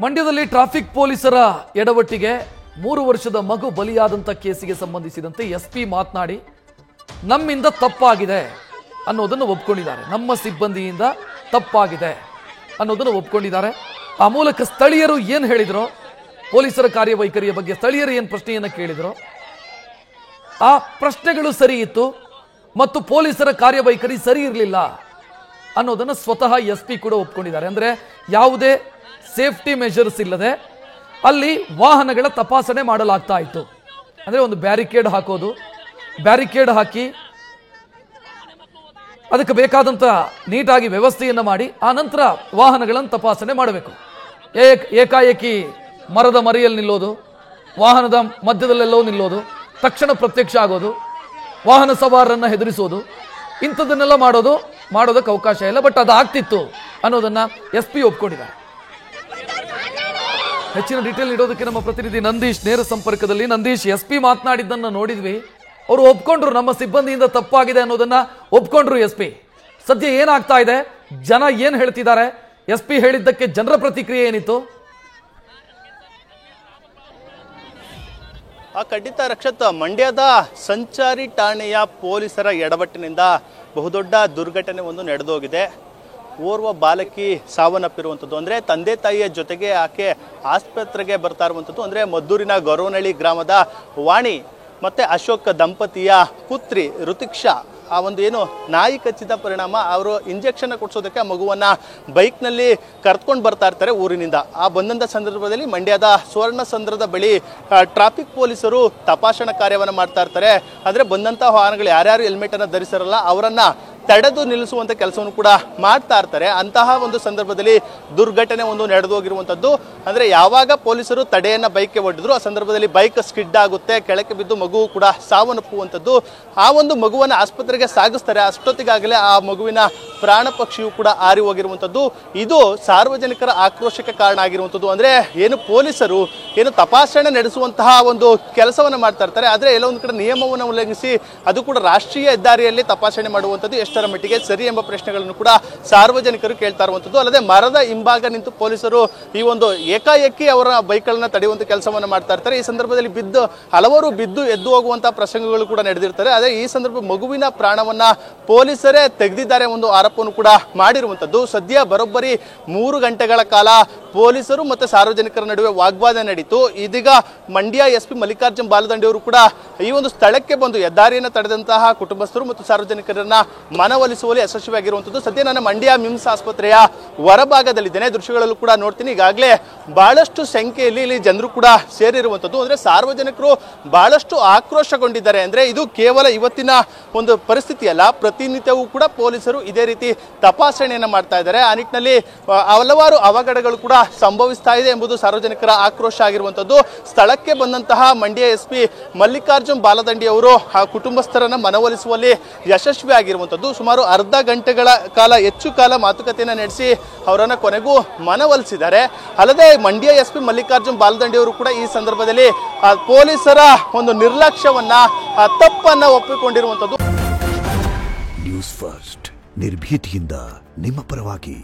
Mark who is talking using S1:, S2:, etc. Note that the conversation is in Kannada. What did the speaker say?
S1: ಮಂಡ್ಯದಲ್ಲಿ ಟ್ರಾಫಿಕ್ ಪೊಲೀಸರ ಎಡವಟ್ಟಿಗೆ 3 ವರ್ಷದ ಮಗು ಬಲಿಯಾದಂತ ಕೇಸಿಗೆ ಸಂಬಂಧಿಸಿದಂತೆ ಎಸ್ಪಿ ಮಾತನಾಡಿ ನಮ್ಮಿಂದ ತಪ್ಪಾಗಿದೆ ಅನ್ನೋದನ್ನು ಒಪ್ಪಿಕೊಂಡಿದ್ದಾರೆ. ನಮ್ಮ ಸಿಬ್ಬಂದಿಯಿಂದ ತಪ್ಪಾಗಿದೆ ಅನ್ನೋದನ್ನು ಒಪ್ಪಿಕೊಂಡಿದ್ದಾರೆ. ಆ ಮೂಲಕ ಸ್ಥಳೀಯರು ಏನು ಹೇಳಿದ್ರು, ಪೊಲೀಸರ ಕಾರ್ಯವೈಖರಿಯ ಬಗ್ಗೆ ಸ್ಥಳೀಯರು ಏನು ಪ್ರಶ್ನೆಯನ್ನು ಕೇಳಿದ್ರು, ಆ ಪ್ರಶ್ನೆಗಳು ಸರಿ ಇತ್ತು ಮತ್ತು ಪೊಲೀಸರ ಕಾರ್ಯವೈಖರಿ ಸರಿ ಇರಲಿಲ್ಲ ಅನ್ನೋದನ್ನು ಸ್ವತಃ ಎಸ್ಪಿ ಕೂಡ ಒಪ್ಪಿಕೊಂಡಿದ್ದಾರೆ. ಅಂದ್ರೆ ಯಾವುದೇ ಸೇಫ್ಟಿ ಮೆಷರ್ಸ್ ಇಲ್ಲದೆ ಅಲ್ಲಿ ವಾಹನಗಳ ತಪಾಸಣೆ ಮಾಡಲಾಗ್ತಾ ಇತ್ತು. ಅಂದ್ರೆ ಒಂದು ಬ್ಯಾರಿಕೇಡ್ ಹಾಕೋದು, ಬ್ಯಾರಿಕೇಡ್ ಹಾಕಿ ಅದಕ್ಕೆ ಬೇಕಾದಂತ ನೀಟಾಗಿ ವ್ಯವಸ್ಥೆಯನ್ನ ಮಾಡಿ ಆ ನಂತರ ವಾಹನಗಳನ್ನು ತಪಾಸಣೆ ಮಾಡಬೇಕು. ಏಕಾಏಕಿ ಮರದ ಮರೆಯಲ್ಲಿ ನಿಲ್ಲೋದು, ವಾಹನದ ಮಧ್ಯದಲ್ಲೆಲ್ಲೋ ನಿಲ್ಲೋದು, ತಕ್ಷಣ ಪ್ರತ್ಯಕ್ಷ ಆಗೋದು, ವಾಹನ ಸವಾರರನ್ನ ಹೆದರಿಸೋದು, ಇಂಥದನ್ನೆಲ್ಲ ಮಾಡೋದಕ್ಕೆ ಅವಕಾಶ ಇಲ್ಲ. ಬಟ್ ಅದು ಆಗ್ತಿತ್ತು ಅನ್ನೋದನ್ನ ಎಸ್ಪಿ ಒಪ್ಕೊಂಡಿದ್ದಾರೆ. ಹೆಚ್ಚಿನ ಡೀಟೇಲ್ ನೀಡೋದಕ್ಕೆ ನಮ್ಮ ಪ್ರತಿನಿಧಿ ನಂದೀಶ್ ನೇರ ಸಂಪರ್ಕದಲ್ಲಿ. ನಂದೀಶ್, ಎಸ್ಪಿ ಮಾತನಾಡಿದ್ದನ್ನು ನೋಡಿದ್ವಿ, ಅವರು ಒಪ್ಕೊಂಡ್ರು, ನಮ್ಮ ಸಿಬ್ಬಂದಿಯಿಂದ ತಪ್ಪಾಗಿದೆ ಅನ್ನೋದನ್ನ ಒಪ್ಕೊಂಡ್ರು ಎಸ್ಪಿ. ಸದ್ಯ ಏನಾಗ್ತಾ ಇದೆ, ಜನ ಏನ್ ಹೇಳ್ತಿದ್ದಾರೆ, ಎಸ್ಪಿ ಹೇಳಿದ್ದಕ್ಕೆ ಜನರ ಪ್ರತಿಕ್ರಿಯೆ ಏನಿತ್ತು?
S2: ಖಂಡಿತ ರಕ್ಷತ್, ಮಂಡ್ಯದ ಸಂಚಾರಿ ಠಾಣೆಯ ಪೊಲೀಸರ ಎಡವಟ್ಟಿನಿಂದ ಬಹುದೊಡ್ಡ ದುರ್ಘಟನೆ ಒಂದು ನಡೆದೋಗಿದೆ. ಓರ್ವ ಬಾಲಕಿ ಸಾವನ್ನಪ್ಪಿರುವಂಥದ್ದು. ಅಂದರೆ ತಂದೆ ತಾಯಿಯ ಜೊತೆಗೆ ಆಕೆ ಆಸ್ಪತ್ರೆಗೆ ಬರ್ತಾ ಇರುವಂಥದ್ದು. ಅಂದರೆ ಮದ್ದೂರಿನ ಗೊರವನಹಳ್ಳಿ ಗ್ರಾಮದ ವಾಣಿ ಮತ್ತು ಅಶೋಕ್ ದಂಪತಿಯ ಪುತ್ರಿ ಋತಿಕ್ಷಾ ಆ ಒಂದು ಏನು ನಾಯಿ ಕಚ್ಚಿದ ಪರಿಣಾಮ ಅವರು ಇಂಜೆಕ್ಷನ್ ಕೊಡಿಸೋದಕ್ಕೆ ಆ ಮಗುವನ್ನು ಬೈಕ್ನಲ್ಲಿ ಕರ್ಕೊಂಡು ಬರ್ತಾ ಇರ್ತಾರೆ ಊರಿನಿಂದ. ಆ ಬಂದಂಥ ಸಂದರ್ಭದಲ್ಲಿ ಮಂಡ್ಯದ ಸುವರ್ಣಸಂದ್ರದ ಬಳಿ ಟ್ರಾಫಿಕ್ ಪೊಲೀಸರು ತಪಾಸಣಾ ಕಾರ್ಯವನ್ನು ಮಾಡ್ತಾ ಇರ್ತಾರೆ. ಅಂದರೆ ಬಂದಂಥ ವಾಹನಗಳು ಯಾರ್ಯಾರು ಹೆಲ್ಮೆಟನ್ನು ಧರಿಸಿರಲ್ಲ ಅವರನ್ನು ತಡೆದು ನಿಲ್ಲಿಸುವಂಥ ಕೆಲಸವನ್ನು ಕೂಡ ಮಾಡ್ತಾ ಇರ್ತಾರೆ. ಅಂತಹ ಒಂದು ಸಂದರ್ಭದಲ್ಲಿ ದುರ್ಘಟನೆ ಒಂದು ನಡೆದೋಗಿರುವಂಥದ್ದು. ಅಂದರೆ ಯಾವಾಗ ಪೊಲೀಸರು ತಡೆಯನ್ನು ಬೈಕ್ಗೆ ಒಡ್ಡಿದ್ರು ಆ ಸಂದರ್ಭದಲ್ಲಿ ಬೈಕ್ ಸ್ಕಿಡ್ ಆಗುತ್ತೆ, ಕೆಳಕ್ಕೆ ಬಿದ್ದು ಮಗು ಕೂಡ ಸಾವನ್ನಪ್ಪುವಂಥದ್ದು. ಆ ಒಂದು ಮಗುವನ್ನು ಆಸ್ಪತ್ರೆಗೆ ಸಾಗಿಸ್ತಾರೆ. ಅಷ್ಟೊತ್ತಿಗಾಗಲೇ ಆ ಮಗುವಿನ ಪ್ರಾಣ ಪಕ್ಷಿಯು ಕೂಡ ಹಾರಿ ಹೋಗಿರುವಂಥದ್ದು. ಇದು ಸಾರ್ವಜನಿಕರ ಆಕ್ರೋಶಕ್ಕೆ ಕಾರಣ ಆಗಿರುವಂಥದ್ದು. ಅಂದರೆ ಏನು ಪೊಲೀಸರು ಏನು ತಪಾಸಣೆ ನಡೆಸುವಂತಹ ಒಂದು ಕೆಲಸವನ್ನು ಮಾಡ್ತಾ ಇರ್ತಾರೆ, ಆದರೆ ಎಲ್ಲೋ ಒಂದು ಕಡೆ ನಿಯಮವನ್ನು ಉಲ್ಲಂಘಿಸಿ ಅದು ಕೂಡ ರಾಷ್ಟ್ರೀಯ ಹೆದ್ದಾರಿಯಲ್ಲಿ ತಪಾಸಣೆ ಮಾಡುವಂಥದ್ದು ಎಷ್ಟರ ಮಟ್ಟಿಗೆ ಸರಿ ಎಂಬ ಪ್ರಶ್ನೆಗಳನ್ನು ಕೂಡ ಸಾರ್ವಜನಿಕರು ಕೇಳ್ತಾ ಇರುವಂಥದ್ದು. ಅಲ್ಲದೆ ಮರದ ಹಿಂಭಾಗ ನಿಂತು ಪೊಲೀಸರು ಈ ಒಂದು ಏಕಾಏಕಿ ಅವರ ಬೈಕ್ಗಳನ್ನ ತಡೆಯುವಂಥ ಕೆಲಸವನ್ನು ಮಾಡ್ತಾ ಇರ್ತಾರೆ. ಈ ಸಂದರ್ಭದಲ್ಲಿ ಹಲವರು ಬಿದ್ದು ಎದ್ದು ಹೋಗುವಂತಹ ಪ್ರಸಂಗಗಳು ಕೂಡ ನಡೆದಿರ್ತಾರೆ. ಆದರೆ ಈ ಸಂದರ್ಭ ಮಗುವಿನ ಪ್ರಾಣವನ್ನ ಪೊಲೀಸರೇ ತೆಗೆದಿದ್ದಾರೆ ಒಂದು ಆರೋಪವನ್ನು ಕೂಡ ಮಾಡಿರುವಂಥದ್ದು. ಸದ್ಯ ಬರೋಬ್ಬರಿ 3 ಗಂಟೆಗಳ ಕಾಲ ಪೊಲೀಸರು ಮತ್ತು ಸಾರ್ವಜನಿಕರ ನಡುವೆ ವಾಗ್ವಾದ ನಡೀತು. ಇದೀಗ ಮಂಡ್ಯ ಎಸ್ಪಿ ಮಲ್ಲಿಕಾರ್ಜುನ್ ಬಾಲದಂಡಿ ಅವರು ಕೂಡ ಈ ಒಂದು ಸ್ಥಳಕ್ಕೆ ಬಂದು ಹೆದ್ದಾರಿಯನ್ನು ತಡೆದಂತಹ ಕುಟುಂಬಸ್ಥರು ಮತ್ತು ಸಾರ್ವಜನಿಕರನ್ನ ಮನವೊಲಿಸುವಲ್ಲಿ ಯಶಸ್ವಿಯಾಗಿರುವಂಥದ್ದು. ಸದ್ಯ ನಾನು ಮಂಡ್ಯ ಮಿಮ್ಸ್ ಆಸ್ಪತ್ರೆಯ ಹೊರಭಾಗದಲ್ಲಿದ್ದೇನೆ. ದೃಶ್ಯಗಳಲ್ಲೂ ಕೂಡ ನೋಡ್ತೀನಿ. ಈಗಾಗಲೇ ಬಹಳಷ್ಟು ಸಂಖ್ಯೆಯಲ್ಲಿ ಇಲ್ಲಿ ಜನರು ಕೂಡ ಸೇರಿರುವಂಥದ್ದು. ಅಂದರೆ ಸಾರ್ವಜನಿಕರು ಬಹಳಷ್ಟು ಆಕ್ರೋಶಗೊಂಡಿದ್ದಾರೆ. ಅಂದರೆ ಇದು ಕೇವಲ ಇವತ್ತಿನ ಒಂದು ಪರಿಸ್ಥಿತಿ ಅಲ್ಲ, ಪ್ರತಿನಿತ್ಯವೂ ಕೂಡ ಪೊಲೀಸರು ಇದೇ ರೀತಿ ತಪಾಸಣೆಯನ್ನು ಮಾಡ್ತಾ ಇದ್ದಾರೆ. ಆ ನಿಟ್ಟಿನಲ್ಲಿ ಹಲವಾರು ಅವಘಡಗಳು ಕೂಡ ಸಂಭವಿಸ್ತಾ ಇದೆ ಎಂಬುದು ಸಾರ್ವಜನಿಕರ ಆಕ್ರೋಶ ಆಗಿರುವಂಥದ್ದು. ಸ್ಥಳಕ್ಕೆ ಬಂದಂತಹ ಮಂಡ್ಯ ಎಸ್ಪಿ ಮಲ್ಲಿಕಾರ್ಜುನ್ ಬಾಲದಂಡಿ ಅವರು ಆ ಕುಟುಂಬಸ್ಥರನ್ನ ಮನವೊಲಿಸುವಲ್ಲಿ ಯಶಸ್ವಿ ಆಗಿರುವಂಥದ್ದು. ಸುಮಾರು ಅರ್ಧ ಗಂಟೆಗಳ ಕಾಲ ಹೆಚ್ಚು ಕಾಲ ಮಾತುಕತೆಯನ್ನು ನಡೆಸಿ ಅವರನ್ನು ಕೊನೆಗೂ ಮನವೊಲಿಸಿದ್ದಾರೆ. ಅಲ್ಲದೆ ಮಂಡ್ಯ ಎಸ್ಪಿ ಮಲ್ಲಿಕಾರ್ಜುನ್ ಬಾಲದಂಡಿ ಅವರು ಕೂಡ ಈ ಸಂದರ್ಭದಲ್ಲಿ ಪೊಲೀಸರ ಒಂದು ನಿರ್ಲಕ್ಷ್ಯವನ್ನ ತಪ್ಪನ್ನ ಒಪ್ಪಿಕೊಂಡಿರುವಂಥದ್ದು.
S3: ನ್ಯೂಸ್ ಫಸ್ಟ್ ನಿರ್ಭೀತಿಯಿಂದ ನಿಮ್ಮ ಪರವಾಗಿ.